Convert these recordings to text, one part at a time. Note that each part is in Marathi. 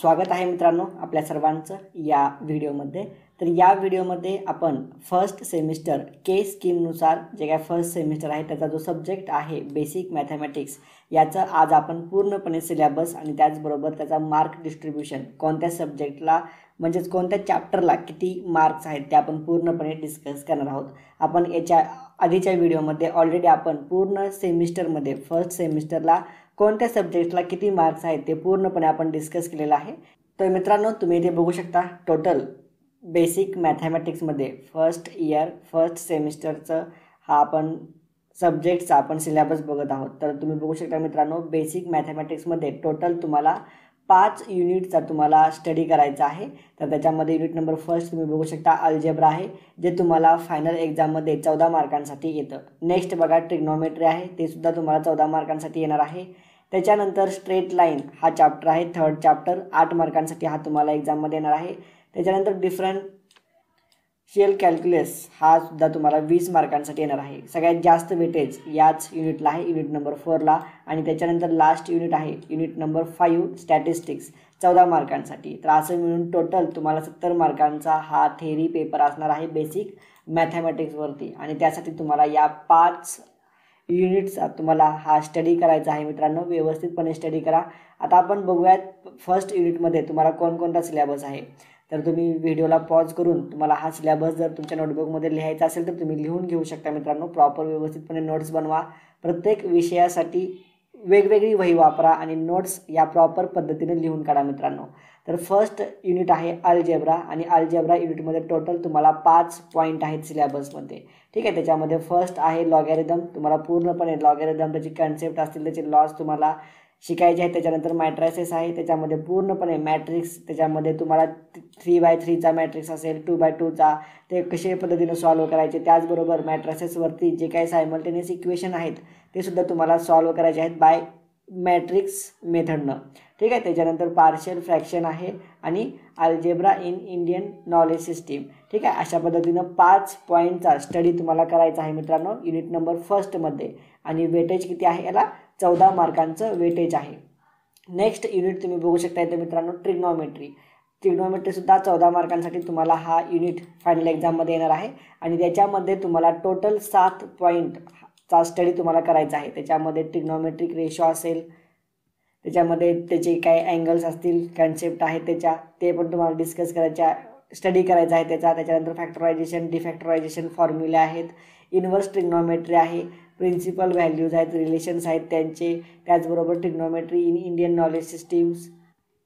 स्वागत आहे मित्रांनो आपल्या सर्वांचं या व्हिडिओमध्ये। तर या व्हिडिओमध्ये आपण फर्स्ट सेमिस्टर के स्कीमनुसार जे काय फर्स्ट सेमिस्टर आहे त्याचा जो सब्जेक्ट आहे बेसिक मॅथमॅटिक्स याचा आज आपण पूर्णपणे सिलेबस आणि त्याचबरोबर त्याचा मार्क डिस्ट्रीब्यूशन कोणत्या सब्जेक्टला म्हणजे कोणत्या चॅप्टरला किती मार्क्स आहेत ते आपण पूर्णपणे डिस्कस करणार आहोत। आपण याच्या आधीच्या व्हिडिओमध्ये ऑलरेडी आपण पूर्ण सेमिस्टरमध्ये फर्स्ट सेमिस्टरला कोणत्या सब्जेक्टला किती मार्क्स आहेत ते पूर्णपणे आपण डिस्कस केलेलं आहे। तर मित्रांनो तुम्ही इथे बघू शकता टोटल बेसिक मॅथमॅटिक्समध्ये फर्स्ट इयर फर्स्ट सेमिस्टरचं हा आपण सब्जेक्टचा आपण सिलेबस बघत आहोत। तर तुम्ही बघू शकता मित्रांनो बेसिक मॅथमॅटिक्समध्ये टोटल तुम्हाला 5 युनिटचा तुम्हाला स्टडी करायचा आहे। तर त्याच्यामध्ये युनिट नंबर फर्स्ट तुम्ही बघू शकता अल्जेब्रा आहे जे तुम्हाला फायनल एक्झाममध्ये 14 मार्कांसाठी येतं। नेक्स्ट बघा ट्रिग्नोमेट्री आहे ते सुद्धा तुम्हाला 14 मार्कांसाठी येणार आहे। त्याच्यानंतर स्ट्रेट लाईन हा चॅप्टर आहे थर्ड चॅप्टर 8 मार्कांसाठी हा तुम्हाला एक्झाममध्ये येणार आहे। त्याच्यानंतर डिफरन्शियल कॅल्क्युलस हा सुद्धा तुम्हाला 20 मार्कांसाठी येणार आहे। सगळ्यात जास्त वेटेज याच युनिटला आहे युनिट नंबर 4ला। आणि त्याच्यानंतर लास्ट युनिट आहे युनिट नंबर 5 स्टॅटिस्टिक्स 14 मार्कांसाठी। तर असं मिळून टोटल तुम्हाला 70 मार्कांचा हा थेरी पेपर असणार आहे बेसिक मॅथमॅटिक्सवरती। आणि त्यासाठी तुम्हाला या 5 युनिट्सचा तुम्हाला हा स्टडी करायचा आहे मित्रांनो, व्यवस्थितपणे स्टडी करा। आता आपण बघूयात फर्स्ट युनिटमध्ये तुम्हाला कोणकोणता सिलेबस आहे। तर तुम्ही व्हिडिओला पॉज करून तुम्हाला हा सिलेबस जर तुमच्या नोटबुकमध्ये लिहायचा असेल तर तुम्ही लिहून घेऊ शकता मित्रांनो। प्रॉपर व्यवस्थितपणे नोट्स बनवा, प्रत्येक विषयासाठी वेगवेगळी वही वापरा आणि नोट्स या प्रॉपर पद्धतीने लिहून काढा मित्रांनो। तर फर्स्ट युनिट आहे अल्जेब्रा आणि अल्जेब्रा युनिटमध्ये टोटल तुम्हाला 5 पॉईंट आहेत सिलेबसमध्ये, ठीक आहे। त्याच्यामध्ये फर्स्ट आहे लॉगॅरिथम, तुम्हाला पूर्णपणे लॉगॅरिथम त्याची कन्सेप्ट असतील त्याचे लॉज तुम्हाला शिकायचे आहेत। त्याच्यानंतर मॅट्रायसेस आहे त्याच्यामध्ये पूर्णपणे मॅट्रिक्स, त्याच्यामध्ये तुम्हाला 3x3चा मॅट्रिक्स असेल 2x2चा ते कशा पद्धतीने सॉल्व्ह करायचे। त्याचबरोबर मॅट्रायसेसवरती जे काही सायमल्टेनियस इक्वेशन आहेत ते सुद्धा तुम्हाला सॉल्व्ह करायचे आहेत बाय मॅट्रिक्स मेथडनं, ठीक आहे। त्याच्यानंतर पार्शियल फ्रॅक्शन आहे आणि algebra in Indian knowledge system, ठीक आहे। अशा पद्धतीनं 5 पॉईंटचा स्टडी तुम्हाला करायचा आहे मित्रांनो युनिट नंबर फर्स्टमध्ये। आणि वेटेज किती आहे याला 14 मार्कांचं वेटेज आहे। नेक्स्ट युनिट तुम्ही बघू शकता इथे मित्रांनो ट्रिग्नोमेट्री। ट्रिग्नोमेट्रीसुद्धा 14 मार्कांसाठी तुम्हाला हा युनिट फायनल एक्झाममध्ये येणार आहे। आणि त्याच्यामध्ये तुम्हाला टोटल 7 पॉईंटचा स्टडी तुम्हाला करायचा आहे। त्याच्यामध्ये ट्रिग्नोमेट्रिक रेशो असेल, त्याच्यामध्ये त्याचे काही अँगल्स असतील कन्सेप्ट आहेत ते पण तुम्हाला डिस्कस करायच्या स्टडी करायचा आहे त्याच्यानंतर फॅक्टरायझेशन डिफॅक्टरायझेशन फॉर्म्युले आहेत, इन्व्हर्स ट्रिग्नोमेट्री आहे, प्रिन्सिपल व्हॅल्यूज आहेत, रिलेशन्स आहेत त्यांचे, त्याचबरोबर trigonometry in Indian knowledge systems,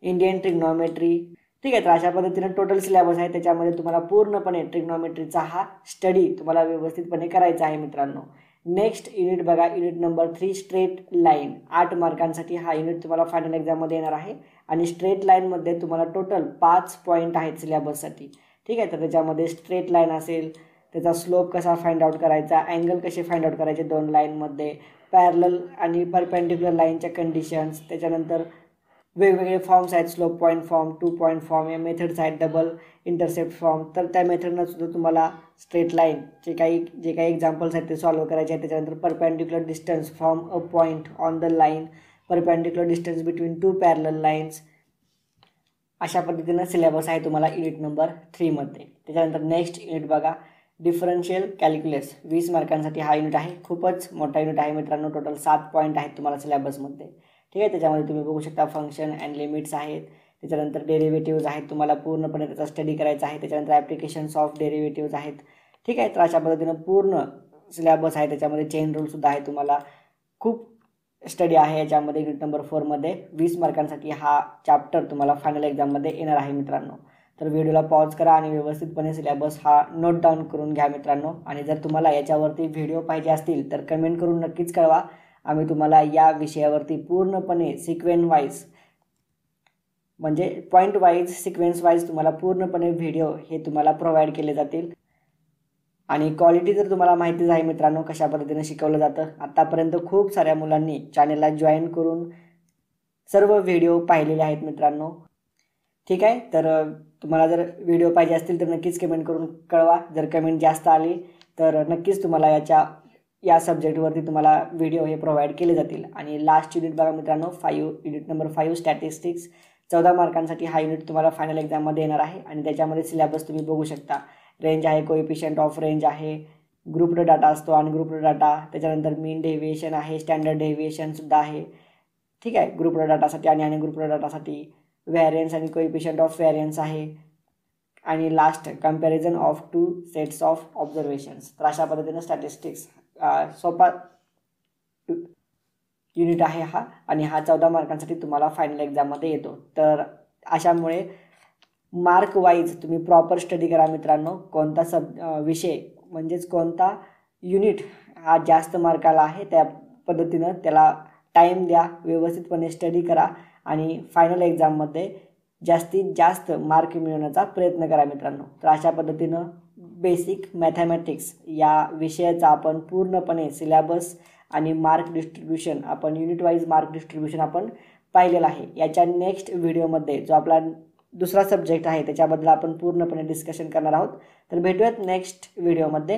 Indian trigonometry, ठीक आहे। तर अशा पद्धतीनं टोटल सिलेबस आहे त्याच्यामध्ये तुम्हाला पूर्णपणे ट्रिग्नोमेट्रीचा हा स्टडी तुम्हाला व्यवस्थितपणे करायचा आहे मित्रांनो। नेक्स्ट युनिट बघा युनिट नंबर 3 स्ट्रेट लाईन 8 मार्कांसाठी हा युनिट तुम्हाला फायनल एक्झाममध्ये येणार आहे। आणि स्ट्रेट लाईनमध्ये तुम्हाला टोटल 5 पॉईंट आहेत सिलेबससाठी, ठीक आहे। तर त्याच्यामध्ये स्ट्रेट लाईन असेल त्याचा स्लोप कसा फाइंड आउट करायचा, अँगल कसे फाइंड आउट करायचे 2 लाईनमध्ये, पॅरलल आणि परपेंडिक्युलर लाईनच्या कंडिशन्स, त्याच्यानंतर वेगवेगळे फॉर्म्स आहेत slope point form 2 point form, या मेथड्स आहेत डबल इंटरसेप्ट फॉर्म। तर त्या मेथडनं सुद्धा तुम्हाला स्ट्रेट लाईनचे जे काही एक्झाम्पल्स आहेत ते सॉल्व्ह करायचे आहेत। त्याच्यानंतर perpendicular distance from a point on the line, perpendicular distance between 2 parallel lines, अशा पद्धतीनं सिलेबस आहे तुम्हाला युनिट नंबर 3मध्ये। त्याच्यानंतर नेक्स्ट युनिट बघा डिफरन्शियल कॅल्क्युलस 20 मार्कांसाठी हा युनिट आहे। खूपच मोठा युनिट आहे मित्रांनो, टोटल 7 पॉईंट आहेत तुम्हाला सिलेबसमध्ये, ठीक आहे। त्याच्यामध्ये तुम्ही बघू शकता फंक्शन अँड लिमिट्स आहेत, त्याच्यानंतर डेरिव्हेटिव्ज आहेत तुम्हाला पूर्णपणे त्याचा स्टडी करायचा आहे, त्याच्यानंतर ॲप्लिकेशन्स ऑफ डेरिव्हेटिव्ज आहेत, ठीक आहे। तर अशा पद्धतीनं पूर्ण सिलेबस आहे त्याच्यामध्ये चेन रूलसुद्धा आहे तुम्हाला खूप स्टडी आहे याच्यामध्ये। युनिट नंबर 4मध्ये 20 मार्कांसाठी हा चॅप्टर तुम्हाला फायनल एक्झाममध्ये येणार आहे मित्रांनो। तर व्हिडिओला पॉज करा आणि व्यवस्थितपणे सिलेबस हा नोट डाऊन करून घ्या मित्रांनो। आणि जर तुम्हाला याच्यावरती व्हिडिओ पाहिजे असतील तर कमेंट करून नक्कीच कळवा, आम्ही तुम्हाला या विषयावरती पूर्णपणे सिक्वेन्स वाईज म्हणजे पॉईंट वाईज सिक्वेन्स वाईज तुम्हाला पूर्णपणे व्हिडिओ हे तुम्हाला प्रोव्हाइड केले जातील। आणि क्वालिटी जर तुम्हाला माहितीच आहे मित्रांनो कशा पद्धतीने शिकवलं जातं, आतापर्यंत खूप साऱ्या मुलांनी चॅनेलला जॉईन करून सर्व व्हिडिओ पाहिलेले आहेत मित्रांनो, ठीक आहे। तर तुम्हाला जर व्हिडिओ पाहिजे असतील तर नक्कीच कमेंट करून कळवा। जर कमेंट जास्त आली तर नक्कीच तुम्हाला या सब्जेक्टवरती तुम्हाला व्हिडिओ हे प्रोव्हाइड केले जातील। आणि लास्ट युनिट बघा मित्रांनो युनिट नंबर 5 स्टॅटिस्टिक्स 14 मार्कांसाठी हा युनिट तुम्हाला फायनल एक्झाममध्ये येणार आहे आणि त्याच्यामध्ये सिलेबस तुम्ही बघू शकता. रेंज आहे, कोएफिशियंट ऑफ रेंज आहे, ग्रुप्ड डाटा असतो, अनग्रुप्ड डाटा, त्याच्यानंतर मीन डेव्हिएशन आहे, स्टँडर्ड डेव्हिएशनसुद्धा आहे. ठीक आहे, ग्रुप्ड डाटासाठी आणि अनग्रुप्ड डाटासाठी व्हॅरियन्स आणि कोएफिशियंट ऑफ व्हॅरियन्स आहे आणि last comparison of 2 sets of observations. तर अशा पद्धतीनं स्टॅटिस्टिक्स सोपा युनिट आहे हा आणि हा 14 मार्कांसाठी तुम्हाला फायनल एक्झाममध्ये येतो. तर अशामुळे मार्क वाईज तुम्ही प्रॉपर स्टडी करा मित्रांनो. कोणता विषय म्हणजेच कोणता युनिट हा जास्त मार्काला आहे त्या पद्धतीनं त्याला टाईम द्या, व्यवस्थितपणे स्टडी करा आणि फायनल एक्झाममध्ये जास्तीत जास्त मार्क मिळवण्याचा प्रयत्न करा मित्रांनो. तर अशा पद्धतीनं बेसिक मॅथमॅटिक्स या विषयाचा आपण पूर्णपणे सिलेबस आणि मार्क डिस्ट्रीब्युशन आपण युनिट वाईज मार्क डिस्ट्रीब्युशन आपण पाहिलेलं आहे. याच्या नेक्स्ट व्हिडिओमध्ये जो आपला दुसरा सब्जेक्ट आहे त्याच्याबद्दल आपण पूर्णपणे डिस्कशन करणार आहोत. तर भेटूयात नेक्स्ट व्हिडिओमध्ये.